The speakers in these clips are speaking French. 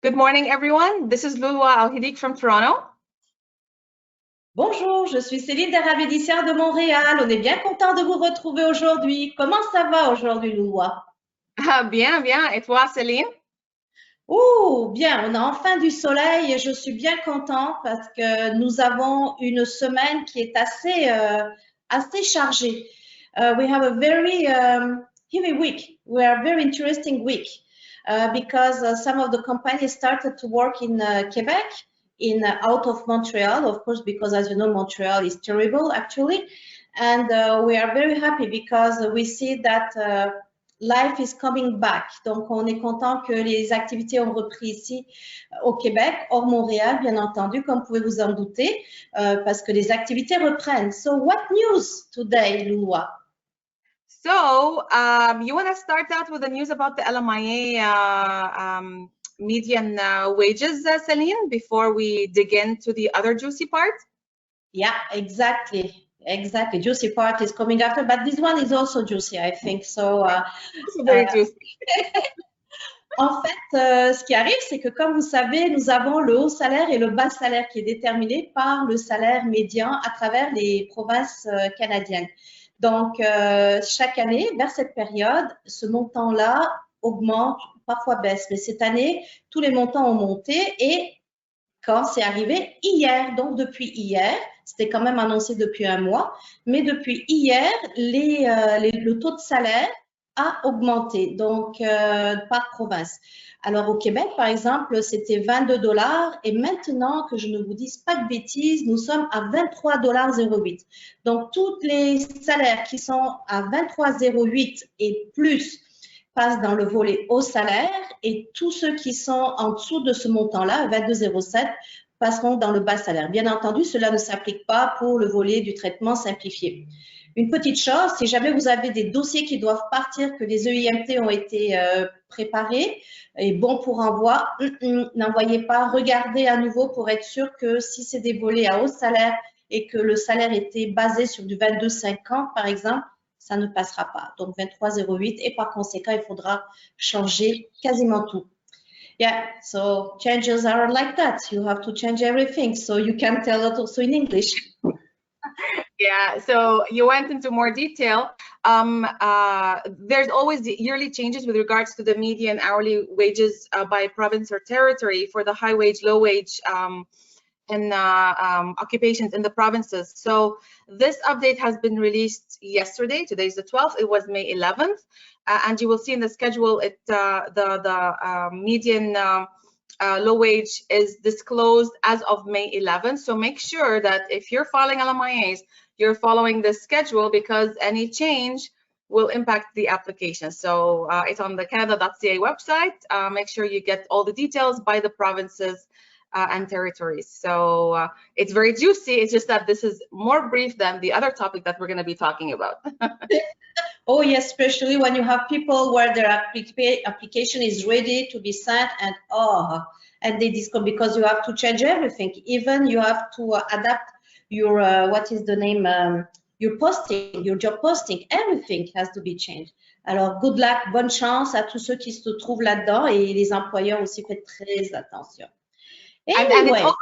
Good morning, everyone. This is Lulwa Al-Hidik from Toronto. Bonjour, je suis Céline Darabédicière de Montréal. On est bien content de vous retrouver aujourd'hui. Comment ça va aujourd'hui, Lulwa? Bien, bien. Et toi, Céline? Oh, bien, on a enfin du soleil et je suis bien content parce que nous avons une semaine qui est assez chargée. We have a very heavy week. We are a very interesting week because some of the companies started to work in Quebec, out of Montreal, of course, because as you know, Montreal is terrible actually. And we are very happy because we see that life is coming back. Donc, on est content que les activités ont repris ici au Québec, hors Montréal, bien entendu, comme vous pouvez vous en douter, parce que les activités reprennent. So, what news today, Lulwa? So, you want to start out with the news about the LMIA median wages, Céline, before we dig into the other juicy part? Yeah, exactly. Exactly. Juicy part is coming after, but this one is also juicy, I think. So, Also very juicy. En fait, ce qui arrive, c'est que comme vous savez, nous avons le haut salaire et le bas salaire qui est déterminé par le salaire médian à travers les provinces canadiennes. Donc, chaque année, vers cette période, ce montant-là augmente, parfois baisse. Mais cette année, tous les montants ont monté et quand c'est arrivé hier, donc depuis hier, c'était quand même annoncé depuis un mois, mais depuis hier, le taux de salaire a augmenté, donc par province. Alors au Québec, par exemple, c'était 22 $ et maintenant, que je ne vous dise pas de bêtises, nous sommes à 23,08 $. Donc tous les salaires qui sont à 23,08 € et plus passent dans le volet haut salaire et tous ceux qui sont en dessous de ce montant-là, 22,07 €, passeront dans le bas salaire. Bien entendu, cela ne s'applique pas pour le volet du traitement simplifié. Une petite chose, si jamais vous avez des dossiers qui doivent partir, que les EIMT ont été préparés et bons pour envoi, n'envoyez pas, regardez à nouveau pour être sûr que si c'est des volets à haut salaire et que le salaire était basé sur du 22,50 par exemple, ça ne passera pas. Donc 23,08 et par conséquent, il faudra changer quasiment tout. Yeah, so changes are like that. You have to change everything. So you can tell it also in English. Yeah, so you went into more detail. There's always the yearly changes with regards to the median hourly wages by province or territory for the high wage, low wage and occupations in the provinces. So this update has been released yesterday. Today's the 12th. It was May 11th. And you will see in the schedule the median low wage is disclosed as of May 11th. So make sure that if you're filing LMIAs, you're following this schedule because any change will impact the application. So it's on the Canada.ca website. Make sure you get all the details by the provinces and territories. So it's very juicy. It's just that this is more brief than the other topic that we're going to be talking about. Oh yes, especially when you have people where their application is ready to be sent and they discount because you have to change everything. Even you have to adapt your what is the name, your posting, your job posting. Everything has to be changed. Alors good luck, bonne chance à tous ceux qui se trouvent là-dedans et les employeurs aussi, faites très attention. Anyway. And it's always a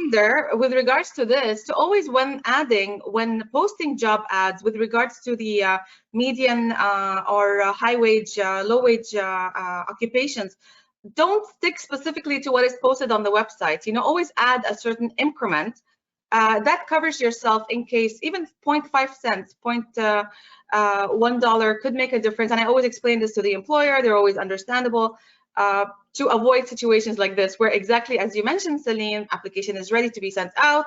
reminder with regards to this to always when posting job ads with regards to the median or high wage, low wage occupations, don't stick specifically to what is posted on the website. You know, always add a certain increment that covers yourself in case even 0.5 cents, $1 could make a difference. And I always explain this to the employer. They're always understandable. To avoid situations like this, where exactly as you mentioned, Celine, application is ready to be sent out,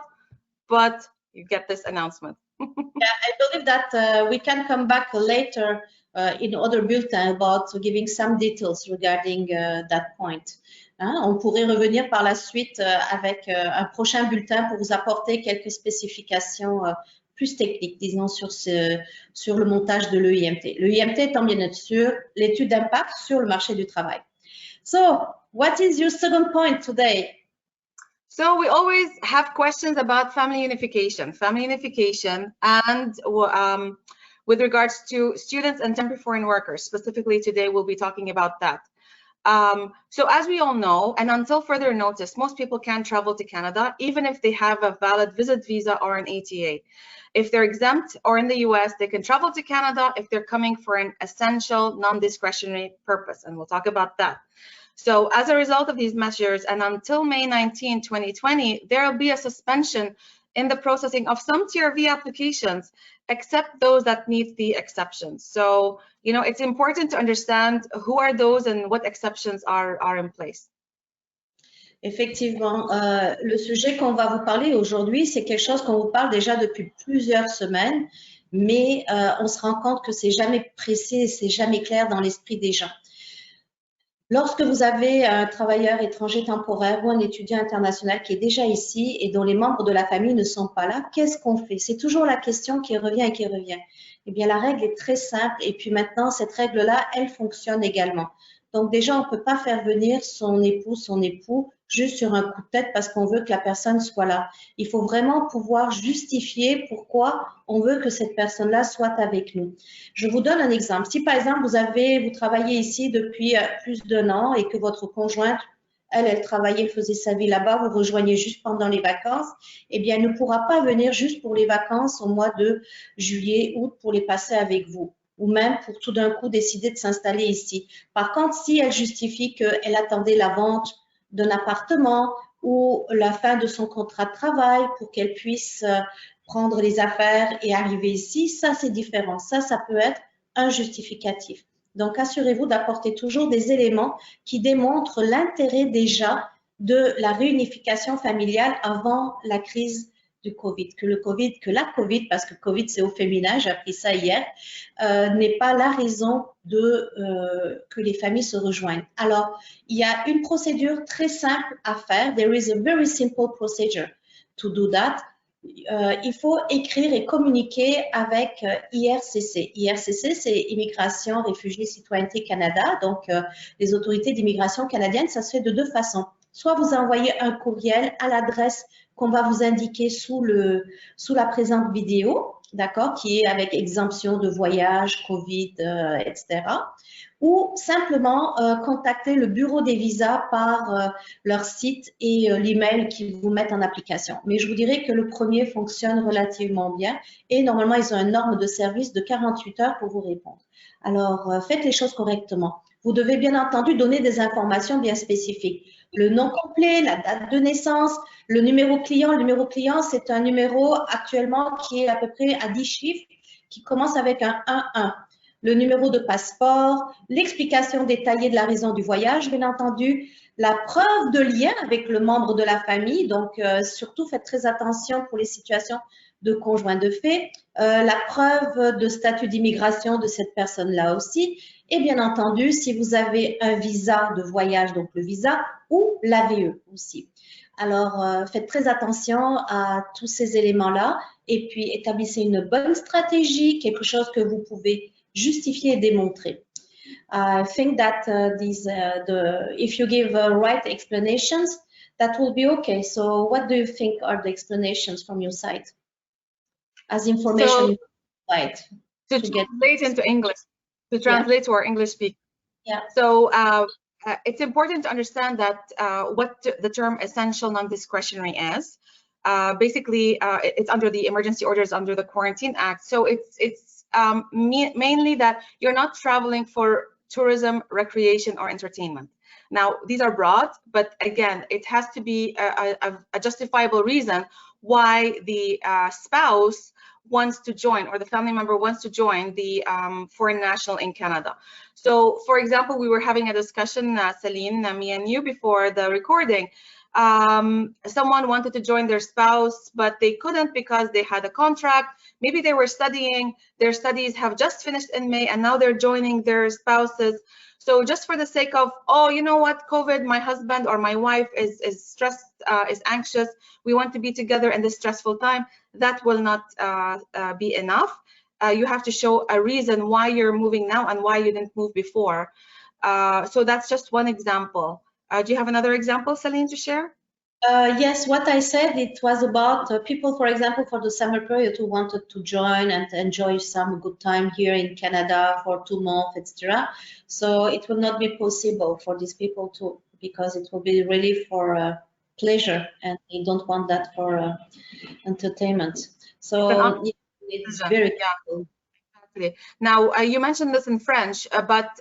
but you get this announcement. Yeah, I believe that we can come back later in other bulletins about giving some details regarding that point. On pourrait revenir par la suite avec un prochain bulletin pour vous apporter quelques spécifications plus techniques, disons, sur le montage de l'EIMT. L'EIMT étant bien sûr l'étude d'impact sur le marché du travail. So, what is your second point today? So we always have questions about family unification, and with regards to students and temporary foreign workers. Specifically today, we'll be talking about that. So as we all know, and until further notice, most people can travel to Canada, even if they have a valid visit visa or an ATA. If they're exempt or in the US, they can travel to Canada if they're coming for an essential non-discretionary purpose, and we'll talk about that. So as a result of these measures, and until May 19, 2020, there will be a suspension in the processing of some TRV applications, except those that meet the exceptions. So, you know, it's important to understand who are those and what exceptions are in place. Effectivement, le sujet qu'on va vous parler aujourd'hui, c'est quelque chose qu'on vous parle déjà depuis plusieurs semaines, mais on se rend compte que c'est jamais précis, c'est jamais clair dans l'esprit des gens. Lorsque vous avez un travailleur étranger temporaire ou un étudiant international qui est déjà ici et dont les membres de la famille ne sont pas là, qu'est-ce qu'on fait? C'est toujours la question qui revient et qui revient. Eh bien, la règle est très simple et puis maintenant, cette règle-là, elle fonctionne également. Donc déjà, on ne peut pas faire venir son époux juste sur un coup de tête parce qu'on veut que la personne soit là. Il faut vraiment pouvoir justifier pourquoi on veut que cette personne-là soit avec nous. Je vous donne un exemple. Si par exemple, vous travaillez ici depuis plus d'1 an et que votre conjointe, elle travaillait, elle faisait sa vie là-bas, vous rejoignez juste pendant les vacances, eh bien, elle ne pourra pas venir juste pour les vacances au mois de juillet, août pour les passer avec vous, ou même pour tout d'un coup décider de s'installer ici. Par contre, si elle justifie qu'elle attendait la vente d'un appartement ou la fin de son contrat de travail pour qu'elle puisse prendre les affaires et arriver ici, ça c'est différent. Ça peut être un justificatif. Donc, assurez-vous d'apporter toujours des éléments qui démontrent l'intérêt déjà de la réunification familiale avant la crise du Covid, que la Covid, parce que Covid c'est au féminin, j'ai appris ça hier, n'est pas la raison que les familles se rejoignent. Alors, il y a une procédure très simple à faire. There is a very simple procedure to do that. Il faut écrire et communiquer avec IRCC. IRCC, c'est Immigration, Réfugiés, Citoyenneté Canada. Donc, les autorités d'immigration canadiennes, ça se fait de 2 façons. Soit vous envoyez un courriel à l'adresse qu'on va vous indiquer sous la présente vidéo, d'accord, qui est avec exemption de voyage, Covid, etc. Ou simplement contacter le bureau des visas par leur site et l'email qu'ils vous mettent en application. Mais je vous dirais que le premier fonctionne relativement bien et normalement, ils ont un norme de service de 48 heures pour vous répondre. Alors, faites les choses correctement. Vous devez bien entendu donner des informations bien spécifiques. Le nom complet, la date de naissance, le numéro client. Le numéro client, c'est un numéro actuellement qui est à peu près à 10 chiffres, qui commence avec un 11. Le numéro de passeport, l'explication détaillée de la raison du voyage, bien entendu, la preuve de lien avec le membre de la famille. Donc, surtout, faites très attention pour les situations de conjoint de fait, la preuve de statut d'immigration de cette personne-là aussi, et bien entendu, si vous avez un visa de voyage, donc le visa, ou l'AVE aussi. Alors, faites très attention à tous ces éléments-là et puis établissez une bonne stratégie, quelque chose que vous pouvez justifier et démontrer. I think that if you give right explanations, that will be okay. So what do you think are the explanations from your side as information side? To translate into English, to translate to our English speaker. Yeah. So it's important to understand that what the term essential non-discretionary is. Basically, it's under the emergency orders under the Quarantine Act. So it's mainly that you're not traveling for tourism, recreation, or entertainment. Now, these are broad, but again, it has to be a justifiable reason why the spouse wants to join or the family member wants to join the foreign national in Canada. So, for example, we were having a discussion, Celine, me and you, before the recording. Someone wanted to join their spouse, but they couldn't because they had a contract. Maybe they were studying, their studies have just finished in May, and now they're joining their spouses. So just for the sake of, oh, you know what, COVID, my husband or my wife is stressed, is anxious, we want to be together in this stressful time, that will not be enough. You have to show a reason why you're moving now and why you didn't move before. So that's just one example. Do you have another example, Celine, to share? Yes, what I said, it was about people, for example, for the summer period who wanted to join and enjoy some good time here in Canada for 2 months, etc. So it will not be possible for these people to, because it will be really for pleasure and they don't want that for entertainment. It's an So it's option. very Yeah. cool. Exactly. Now, you mentioned this in French, but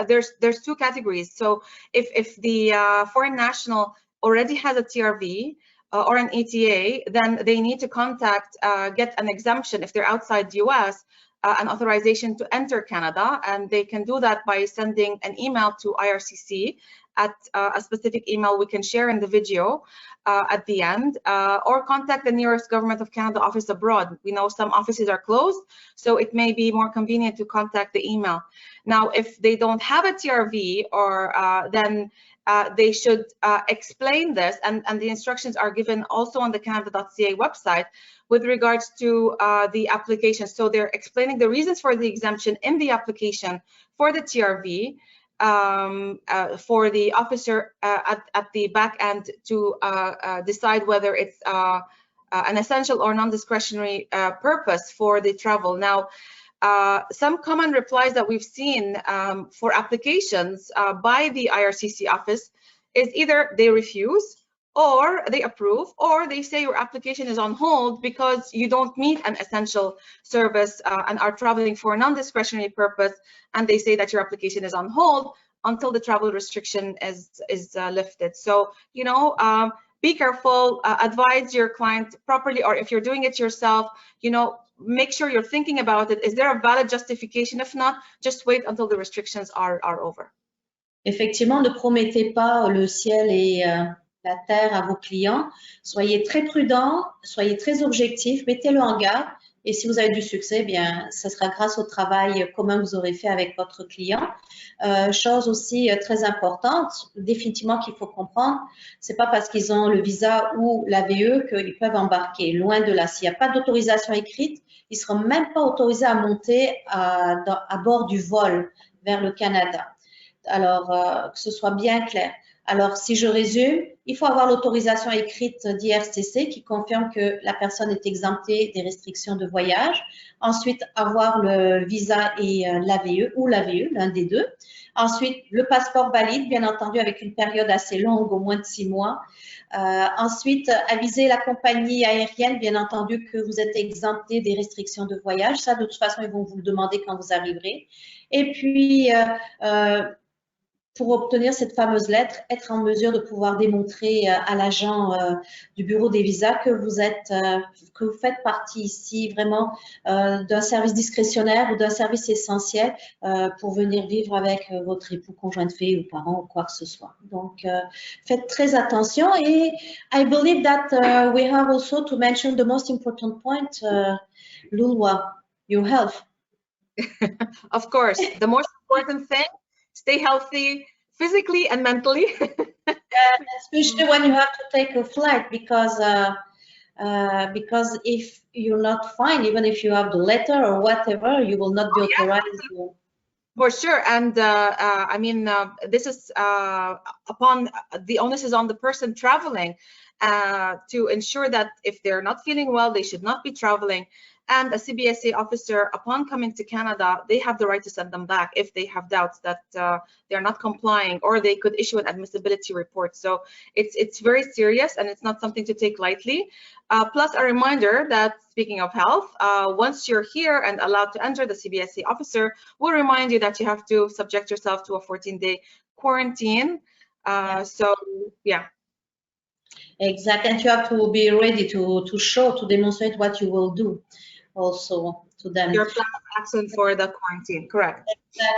there's two categories. So if the foreign national already has a TRV or an ETA, then they need to get an exemption if they're outside the US, an authorization to enter Canada, and they can do that by sending an email to IRCC at a specific email we can share in the video at the end, or contact the nearest Government of Canada office abroad. We know some offices are closed, so it may be more convenient to contact the email. Now, if they don't have a TRV, then they should explain this, and the instructions are given also on the Canada.ca website with regards to the application. So they're explaining the reasons for the exemption in the application for the TRV, for the officer at the back end to decide whether it's an essential or non-discretionary purpose for the travel. Now, some common replies that we've seen for applications by the IRCC office is either they refuse, or they approve, or they say your application is on hold because you don't meet an essential service and are traveling for a non-discretionary purpose, and they say that your application is on hold until the travel restriction is lifted. So, you know, be careful, advise your client properly, or if you're doing it yourself, you know, make sure you're thinking about it. Is there a valid justification? If not, just wait until the restrictions are over. Effectivement, ne promettez pas le ciel et la terre à vos clients. Soyez très prudents, soyez très objectifs, mettez-le en garde. Et si vous avez du succès, bien, ce sera grâce au travail commun que vous aurez fait avec votre client. Chose aussi très importante, définitivement qu'il faut comprendre, c'est pas parce qu'ils ont le visa ou la VE qu'ils peuvent embarquer. Loin de là, s'il n'y a pas d'autorisation écrite, ils ne seront même pas autorisés à monter à bord du vol vers le Canada. Alors, que ce soit bien clair. Alors, si je résume, il faut avoir l'autorisation écrite d'IRCC qui confirme que la personne est exemptée des restrictions de voyage. Ensuite, avoir le visa et l'AVE ou l'AVE, l'un des deux. Ensuite, le passeport valide, bien entendu, avec une période assez longue, au moins de 6 mois. Ensuite, aviser la compagnie aérienne, bien entendu, que vous êtes exempté des restrictions de voyage. Ça, de toute façon, ils vont vous le demander quand vous arriverez. Et puis, pour obtenir cette fameuse lettre, être en mesure de pouvoir démontrer à l'agent du bureau des visas que vous faites partie ici vraiment d'un service discrétionnaire ou d'un service essentiel pour venir vivre avec votre époux, conjoint de fait ou parent ou quoi que ce soit. Donc, faites très attention. Et I believe that we have also to mention the most important point, Lulwa, your health. Of course, the most important thing, stay healthy physically and mentally. Especially when you have to take a flight, because if you're not fine, even if you have the letter or whatever, you will not be authorized. Yeah. For sure, and I mean, this is upon the onus is on the person traveling to ensure that if they're not feeling well, they should not be traveling. And a CBSA officer, upon coming to Canada, they have the right to send them back if they have doubts that they're not complying, or they could issue an admissibility report. So it's very serious, and it's not something to take lightly. Plus a reminder that, speaking of health, once you're here and allowed to enter, the CBSA officer will remind you that you have to subject yourself to a 14-day quarantine. So yeah. Exactly, and you have to be ready to demonstrate what you will do also to them. Your plan of action for the quarantine, correct.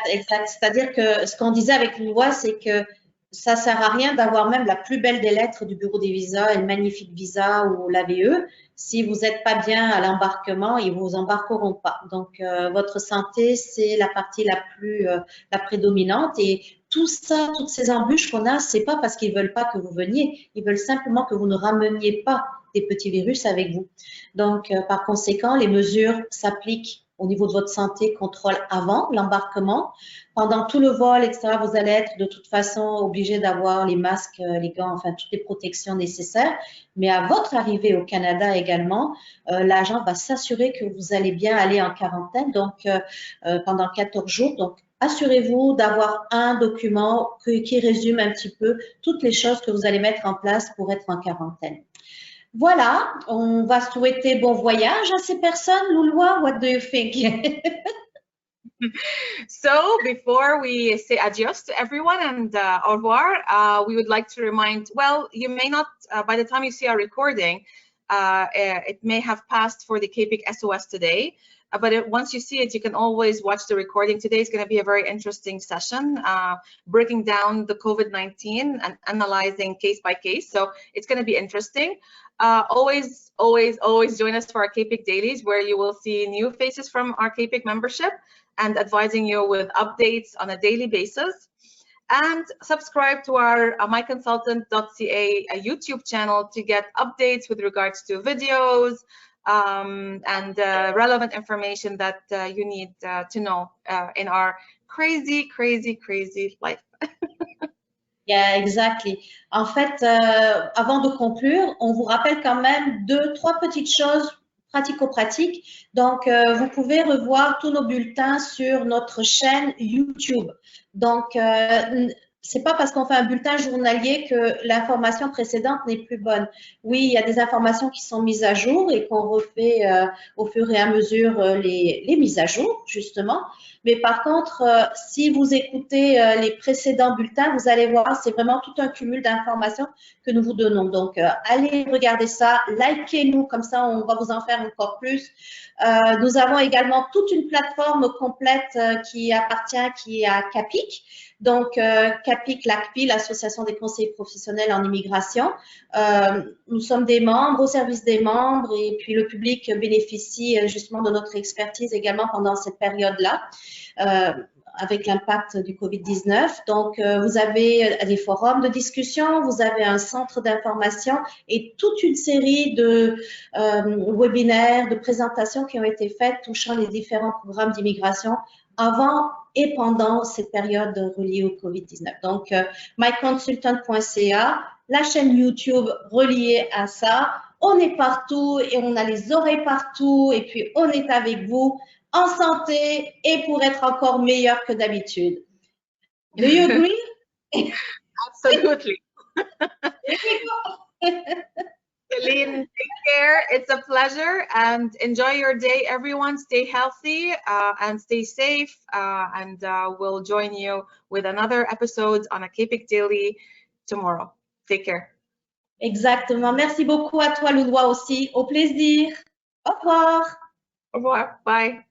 Exact. C'est-à-dire que ce qu'on disait avec Lulwa, c'est que ça sert à rien d'avoir même la plus belle des lettres du bureau des visas, une magnifique visa ou l'AVE. Si vous n'êtes pas bien à l'embarquement, ils vous embarqueront pas. Donc, votre santé, c'est la partie la prédominante. Et tout ça, toutes ces embûches qu'on a, c'est pas parce qu'ils veulent pas que vous veniez. Ils veulent simplement que vous ne rameniez pas des petits virus avec vous. Donc, par conséquent, les mesures s'appliquent au niveau de votre santé, contrôle avant l'embarquement. Pendant tout le vol, etc., vous allez être de toute façon obligé d'avoir les masques, les gants, enfin toutes les protections nécessaires. Mais à votre arrivée au Canada également, l'agent va s'assurer que vous allez bien aller en quarantaine, donc pendant 14 jours. Donc, assurez-vous d'avoir un document qui résume un petit peu toutes les choses que vous allez mettre en place pour être en quarantaine. Voilà, on va souhaiter bon voyage à ces personnes. Louloua, what do you think? So before we say adios to everyone and au revoir, we would like to remind, well, you may not, by the time you see our recording, it may have passed for the KPIC SOS today. But once you see it, you can always watch the recording. Today is going to be a very interesting session, breaking down the COVID-19 and analyzing case by case. So it's going to be interesting. Always join us for our KPIC dailies, where you will see new faces from our KPIC membership and advising you with updates on a daily basis. And subscribe to our myconsultant.ca YouTube channel to get updates with regards to videos, and relevant information that you need to know in our crazy life. Yeah, exactly. En fait, avant de conclure, on vous rappelle quand même 2-3 petites choses pratico-pratiques. Donc, vous pouvez revoir tous nos bulletins sur notre chaîne YouTube. Donc, c'est pas parce qu'on fait un bulletin journalier que l'information précédente n'est plus bonne. Oui, il y a des informations qui sont mises à jour et qu'on refait au fur et à mesure les mises à jour, justement. Mais par contre, si vous écoutez les précédents bulletins, vous allez voir, c'est vraiment tout un cumul d'informations que nous vous donnons. Donc, allez regarder ça, likez-nous, comme ça, on va vous en faire encore plus. Nous avons également toute une plateforme complète qui est à CAPIC. Donc, CAPIC, l'ACPI, l'Association des conseillers professionnels en immigration. Nous sommes des membres, au service des membres, et puis le public bénéficie justement de notre expertise également pendant cette période-là, avec l'impact du Covid-19. Donc, vous avez des forums de discussion, vous avez un centre d'information et toute une série de webinaires, de présentations qui ont été faites touchant les différents programmes d'immigration avant et pendant cette période reliée au Covid-19. Donc, myconsultant.ca, la chaîne YouTube reliée à ça. On est partout et on a les oreilles partout et puis on est avec vous en santé et pour être encore meilleur que d'habitude. Do you agree? Absolutely. Celine, take care. It's a pleasure and enjoy your day, everyone. Stay healthy and stay safe. And we'll join you with another episode on a KPIC Daily tomorrow. Take care. Exactement. Merci beaucoup à toi, Louloua, aussi. Au plaisir. Au revoir. Au revoir. Bye.